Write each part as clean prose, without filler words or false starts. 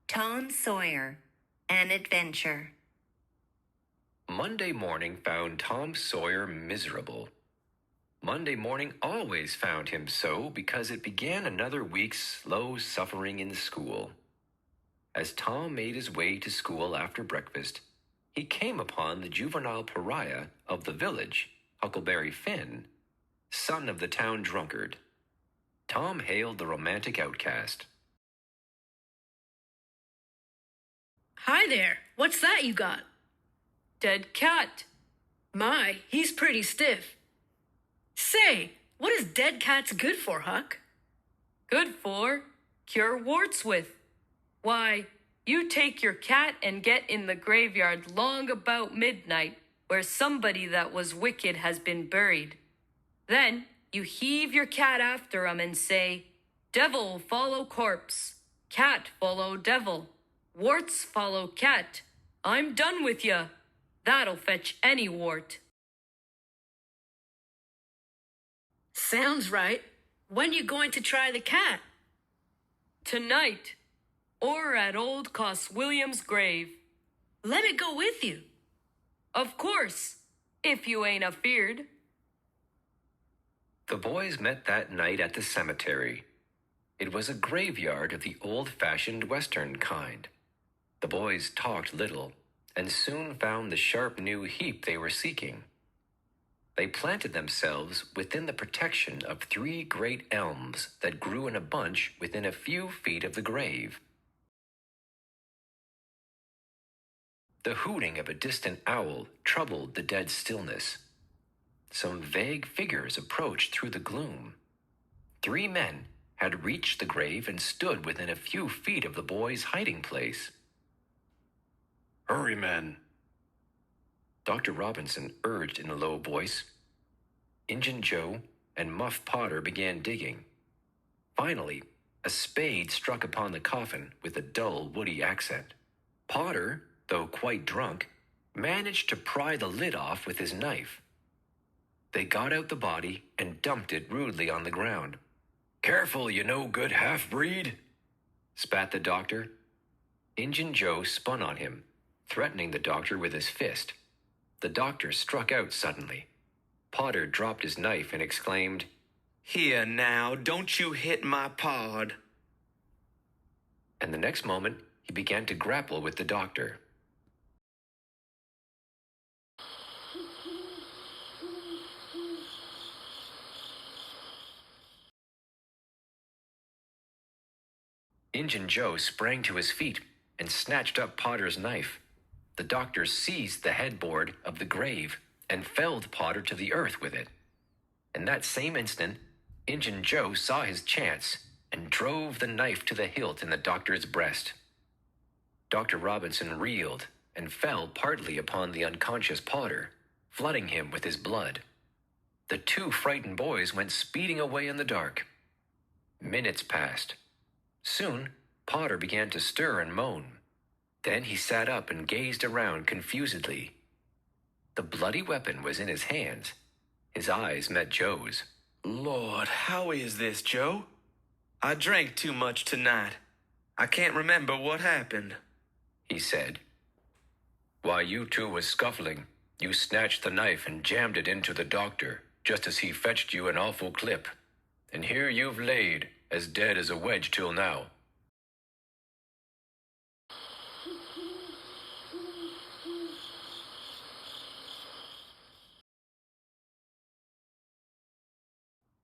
Tom Sawyer, an adventure. Monday morning found Tom Sawyer miserable. Monday morning always found him so because it began another week's slow suffering in school. As Tom made his way to school after breakfast, he came upon the juvenile pariah of the village, Huckleberry Finn, son of the town drunkard. Tom hailed the romantic outcast. Hi there. What's that you got? Dead cat. My, he's pretty stiff. Say, what is dead cats good for, Huck? Good for cure warts with. Why, you take your cat and get in the graveyard long about midnight, where somebody that was wicked has been buried. Then you heave your cat after 'em and say, devil follow corpse, cat follow devil, warts follow cat. I'm done with ya. That'll fetch any wart. Sounds right. When you going to try the cat? Tonight, or at old Cos William's grave. Let me go with you. Of course, if you ain't afeard. The boys met that night at the cemetery. It was a graveyard of the old-fashioned Western kind. The boys talked little and soon found the sharp new heap they were seeking. They planted themselves within the protection of 3 great elms that grew in a bunch within a few feet of the grave. The hooting of a distant owl troubled the dead stillness. Some vague figures approached through the gloom. 3 men had reached the grave and stood within a few feet of the boys' hiding place. "Hurry, men," Dr. Robinson urged in a low voice. Injun Joe and Muff Potter began digging. Finally, a spade struck upon the coffin with a dull, woody accent. Potter, though quite drunk, managed to pry the lid off with his knife. They got out the body and dumped it rudely on the ground. "Careful, you no good half-breed," spat the doctor. Injun Joe spun on him, threatening the doctor with his fist. The doctor struck out suddenly. Potter dropped his knife and exclaimed, "Here now, don't you hit my pod." And the next moment he began to grapple with the doctor. Injun Joe sprang to his feet and snatched up Potter's knife. The doctor seized the headboard of the grave and felled Potter to the earth with it. In that same instant, Injun Joe saw his chance and drove the knife to the hilt in the doctor's breast. Dr. Robinson reeled and fell partly upon the unconscious Potter, flooding him with his blood. The 2 frightened boys went speeding away in the dark. Minutes passed. Soon, Potter began to stir and moan. Then he sat up and gazed around confusedly. The bloody weapon was in his hands. His eyes met Joe's. "Lord, how is this, Joe? I drank too much tonight. I can't remember what happened," he said. "While you 2 was scuffling, you snatched the knife and jammed it into the doctor, just as he fetched you an awful clip. And here you've laid, as dead as a wedge till now."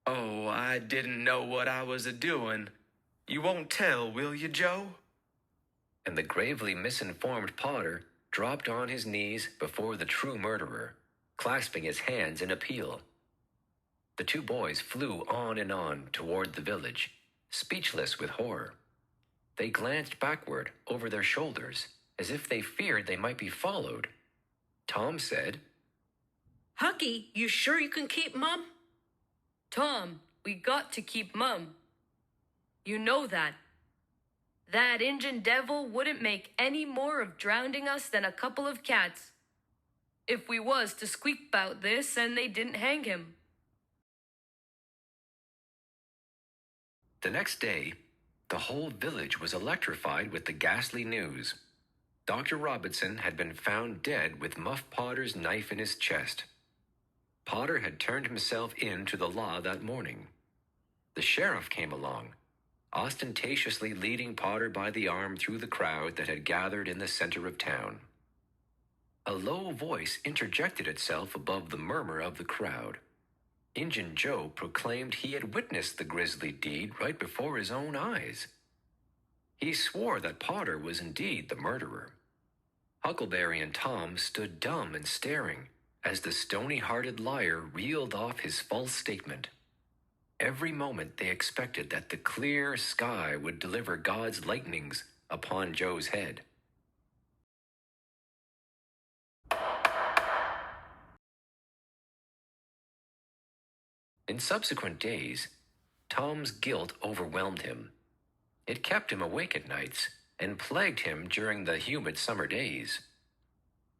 "Oh, I didn't know what I was a-doing. You won't tell, will you, Joe?" And the gravely misinformed Potter dropped on his knees before the true murderer, clasping his hands in appeal. The 2 boys flew on and on toward the village, speechless with horror. They glanced backward over their shoulders, as if they feared they might be followed. Tom said, Hucky, you sure you can keep Mum? Tom, we got to keep Mum. You know that. That Injun devil wouldn't make any more of drowning us than a couple of cats. If we was to squeak 'bout this and they didn't hang him. The next day, The whole village was electrified with the ghastly news. Dr. Robinson had been found dead with Muff Potter's knife in his chest. Potter had turned himself in to the law that morning. The sheriff came along, ostentatiously leading Potter by the arm through the crowd that had gathered in the center of town. A low voice interjected itself above the murmur of the crowd. Injun Joe proclaimed he had witnessed the grisly deed right before his own eyes. He swore that Potter was indeed the murderer. Huckleberry and Tom stood dumb and staring as the stony-hearted liar reeled off his false statement. Every moment they expected that the clear sky would deliver God's lightnings upon Joe's head. In subsequent days, Tom's guilt overwhelmed him. It kept him awake at nights and plagued him during the humid summer days.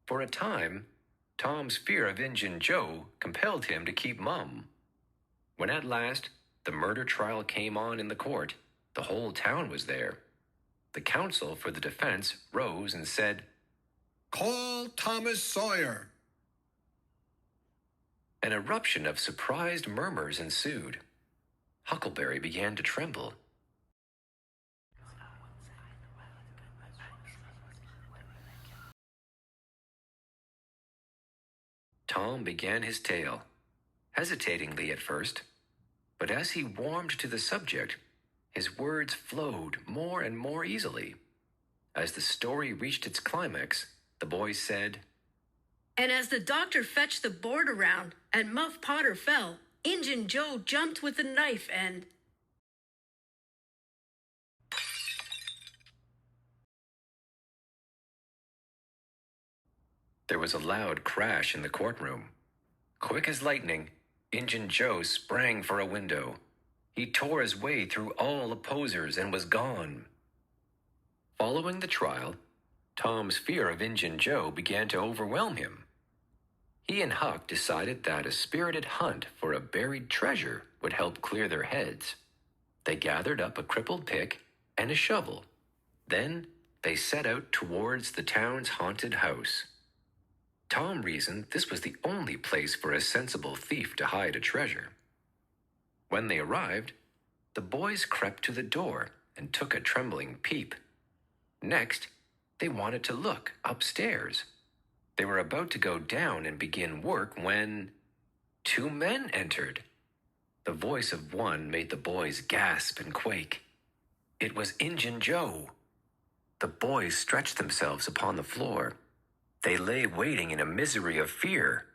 For a time, Tom's fear of Injun Joe compelled him to keep mum. When at last the murder trial came on in the court, the whole town was there. The counsel for the defense rose and said, "Call Thomas Sawyer." An eruption of surprised murmurs ensued. Huckleberry began to tremble. Tom began his tale, hesitatingly at first, but as he warmed to the subject, his words flowed more and more easily. As the story reached its climax, the boy said, And as the doctor fetched the board around and Muff Potter fell, Injun Joe jumped with the knife and... There was a loud crash in the courtroom. Quick as lightning, Injun Joe sprang for a window. He tore his way through all opposers and was gone. Following the trial, Tom's fear of Injun Joe began to overwhelm him. He and Huck decided that a spirited hunt for a buried treasure would help clear their heads. They gathered up a crippled pick and a shovel. Then they set out towards the town's haunted house. Tom reasoned this was the only place for a sensible thief to hide a treasure. When they arrived, the boys crept to the door and took a trembling peep. Next, they wanted to look upstairs. They were about to go down and begin work when 2 men entered. The voice of one made the boys gasp and quake. It was Injun Joe. The boys stretched themselves upon the floor. They lay waiting in a misery of fear.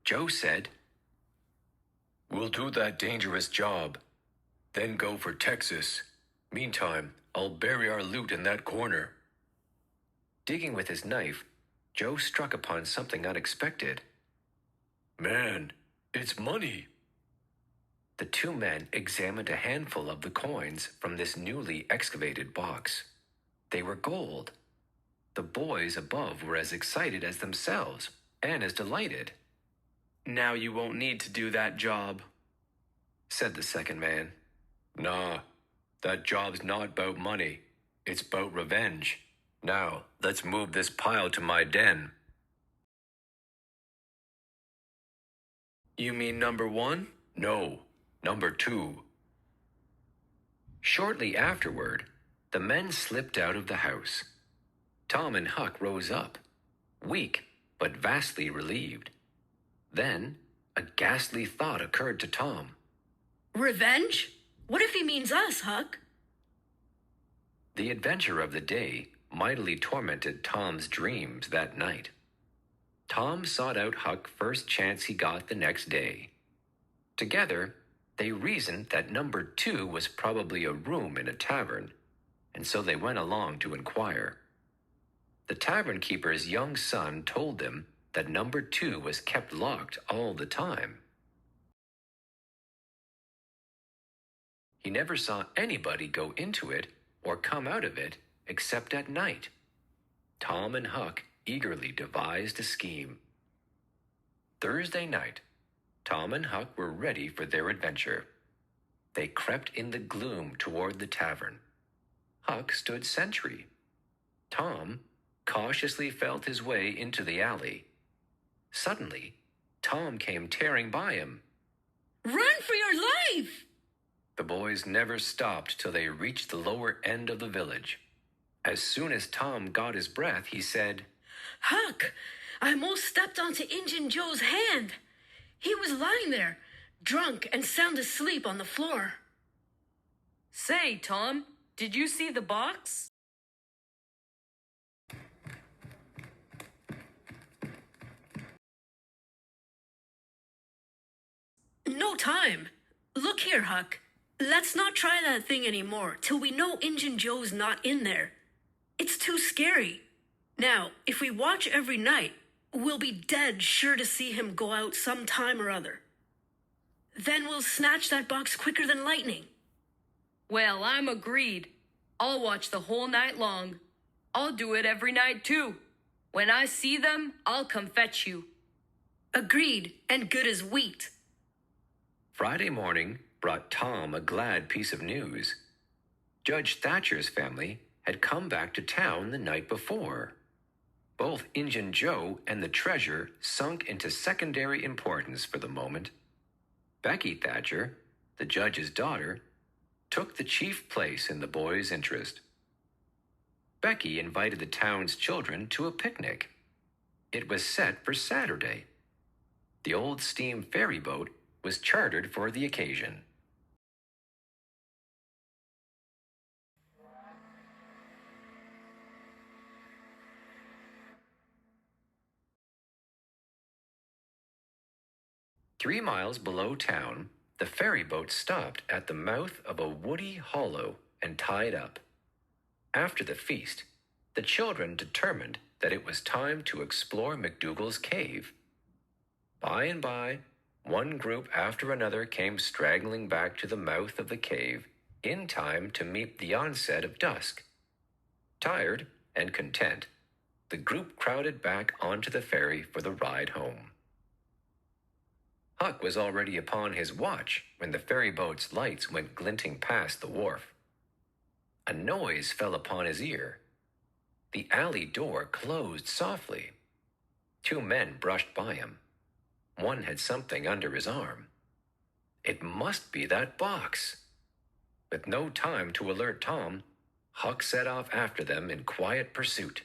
Joe said, "We'll do that dangerous job, then go for Texas. Meantime, I'll bury our loot in that corner." Digging with his knife, Joe struck upon something unexpected. "Man, it's money." The 2 men examined a handful of the coins from this newly excavated box. They were gold. The boys above were as excited as themselves and as delighted. Now you won't need to do that job, said the second man. "Nah, that job's not about money. It's about revenge. Now, let's move this pile to my den." You mean number 1? No, number 2. Shortly afterward, the men slipped out of the house. Tom and Huck rose up, weak but vastly relieved. Then, a ghastly thought occurred to Tom. Revenge? What if he means us, Huck? The adventure of the day mightily tormented Tom's dreams that night. Tom sought out Huck first chance he got the next day. Together, they reasoned that number 2 was probably a room in a tavern, and so they went along to inquire. The tavern keeper's young son told them that number 2 was kept locked all the time. He never saw anybody go into it or come out of it except at night. Tom and Huck eagerly devised a scheme. Thursday night, Tom and Huck were ready for their adventure. They crept in the gloom toward the tavern. Huck stood sentry. Tom cautiously felt his way into the alley. Suddenly, Tom came tearing by him. Run for your life! The boys never stopped till they reached the lower end of the village. As soon as Tom got his breath, he said, Huck, I almost stepped onto Injun Joe's hand. He was lying there, drunk and sound asleep on the floor. Say, Tom, did you see the box? No time. Look here, Huck. Let's not try that thing anymore till we know Injun Joe's not in there. It's too scary. Now, if we watch every night, we'll be dead sure to see him go out some time or other. Then we'll snatch that box quicker than lightning. Well, I'm agreed. I'll watch the whole night long. I'll do it every night, too. When I see them, I'll come fetch you. Agreed, and good as wheat. Friday morning brought Tom a glad piece of news. Judge Thatcher's family had come back to town the night before. Both Injun Joe and the treasure sunk into secondary importance for the moment. Becky Thatcher, the judge's daughter, took the chief place in the boys' interest. Becky invited the town's children to a picnic. It was set for Saturday. The old steam ferry boat was chartered for the occasion. Three miles below town, the ferry boat stopped at the mouth of a woody hollow and tied up. After the feast, the children determined that it was time to explore McDougal's cave. By and by, one group after another came straggling back to the mouth of the cave in time to meet the onset of dusk. Tired and content, the group crowded back onto the ferry for the ride home. Huck was already upon his watch when the ferry boat's lights went glinting past the wharf. A noise fell upon his ear. The alley door closed softly. Two men brushed by him. One had something under his arm. It must be that box. With no time to alert Tom, Huck set off after them in quiet pursuit.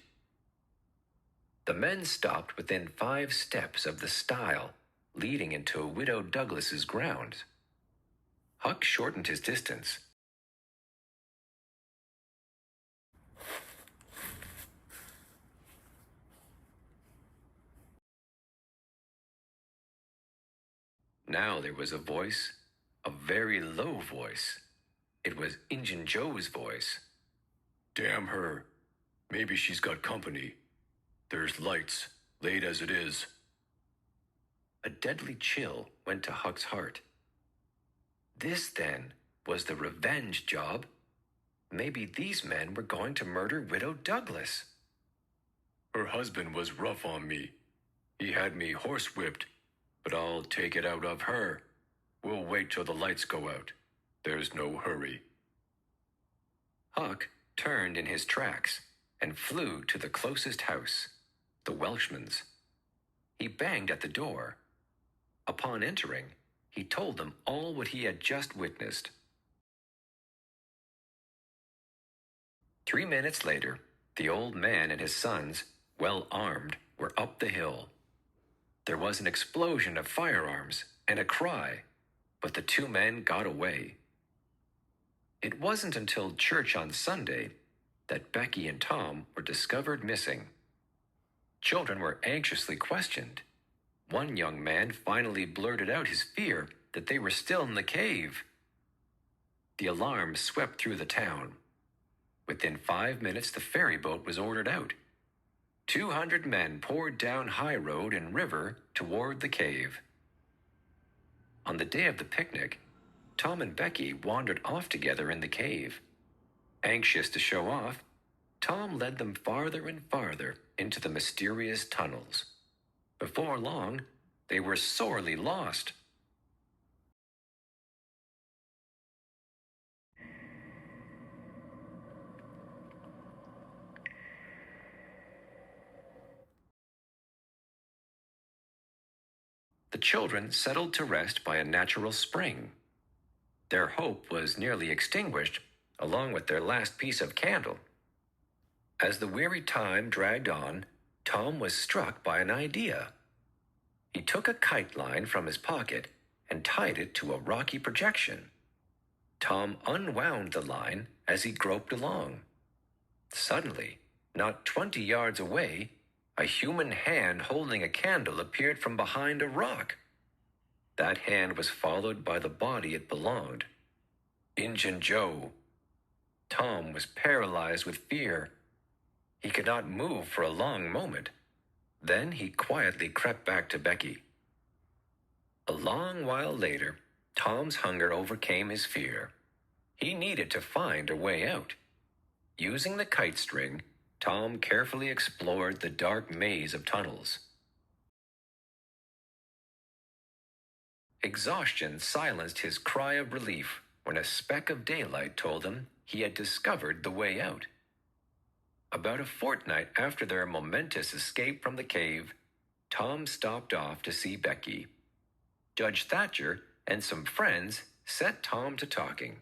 The men stopped within 5 steps of the stile leading into Widow Douglas's grounds. Huck shortened his distance. Now there was a voice, a very low voice. It was Injun Joe's voice. Damn her. Maybe she's got company. There's lights, late as it is. A deadly chill went to Huck's heart. This, then, was the revenge job. Maybe these men were going to murder Widow Douglas. Her husband was rough on me. He had me horsewhipped, but I'll take it out of her. We'll wait till the lights go out. There's no hurry. Huck turned in his tracks and flew to the closest house, the Welshman's. He banged at the door. Upon entering, he told them all what he had just witnessed. 3 minutes later, the old man and his sons, well armed, were up the hill. There was an explosion of firearms and a cry, but the two men got away. It wasn't until church on Sunday that Becky and Tom were discovered missing. Children were anxiously questioned. One young man finally blurted out his fear that they were still in the cave. The alarm swept through the town. Within 5 minutes, the ferry boat was ordered out. 200 men poured down high road and river toward the cave. On the day of the picnic, Tom and Becky wandered off together in the cave. Anxious to show off, Tom led them farther and farther into the mysterious tunnels. Before long, they were sorely lost. The children settled to rest by a natural spring. Their hope was nearly extinguished, along with their last piece of candle. As the weary time dragged on, Tom was struck by an idea. He took a kite line from his pocket and tied it to a rocky projection. Tom unwound the line as he groped along. Suddenly, not 20 yards away, a human hand holding a candle appeared from behind a rock. That hand was followed by the body it belonged. Injun Joe. Tom was paralyzed with fear. He could not move for a long moment. Then he quietly crept back to Becky. A long while later, Tom's hunger overcame his fear. He needed to find a way out. Using the kite string, Tom carefully explored the dark maze of tunnels. Exhaustion silenced his cry of relief when a speck of daylight told him he had discovered the way out. About a fortnight after their momentous escape from the cave, Tom stopped off to see Becky. Judge Thatcher and some friends set Tom to talking.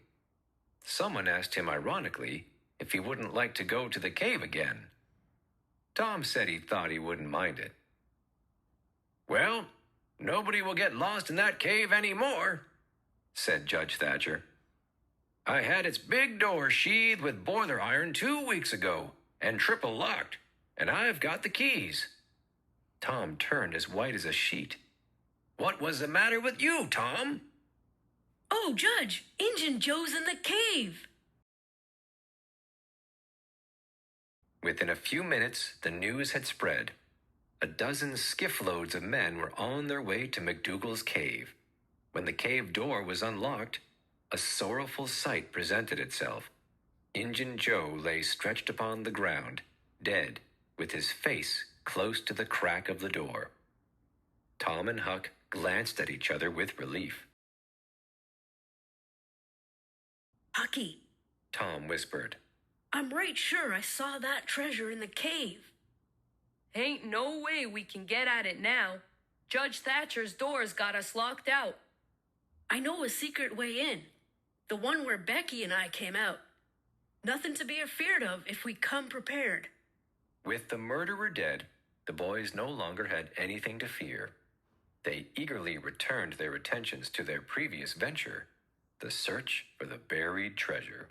Someone asked him ironically if he wouldn't like to go to the cave again. Tom said he thought he wouldn't mind it. "Well, nobody will get lost in that cave anymore," said Judge Thatcher. "I had its big door sheathed with boiler iron 2 weeks ago and triple locked, and I've got the keys." Tom turned as white as a sheet. "What was the matter with you, Tom?" Oh, Judge, Injun Joe's in the cave. Within a few minutes, the news had spread. A dozen skiff-loads of men were on their way to McDougal's cave. When the cave door was unlocked, a sorrowful sight presented itself. Injun Joe lay stretched upon the ground, dead, with his face close to the crack of the door. Tom and Huck glanced at each other with relief. Hucky, Tom whispered. I'm right sure I saw that treasure in the cave. Ain't no way we can get at it now. Judge Thatcher's door's got us locked out. I know a secret way in. The one where Becky and I came out. Nothing to be afeard of if we come prepared. With the murderer dead, the boys no longer had anything to fear. They eagerly returned their attentions to their previous venture, the search for the buried treasure.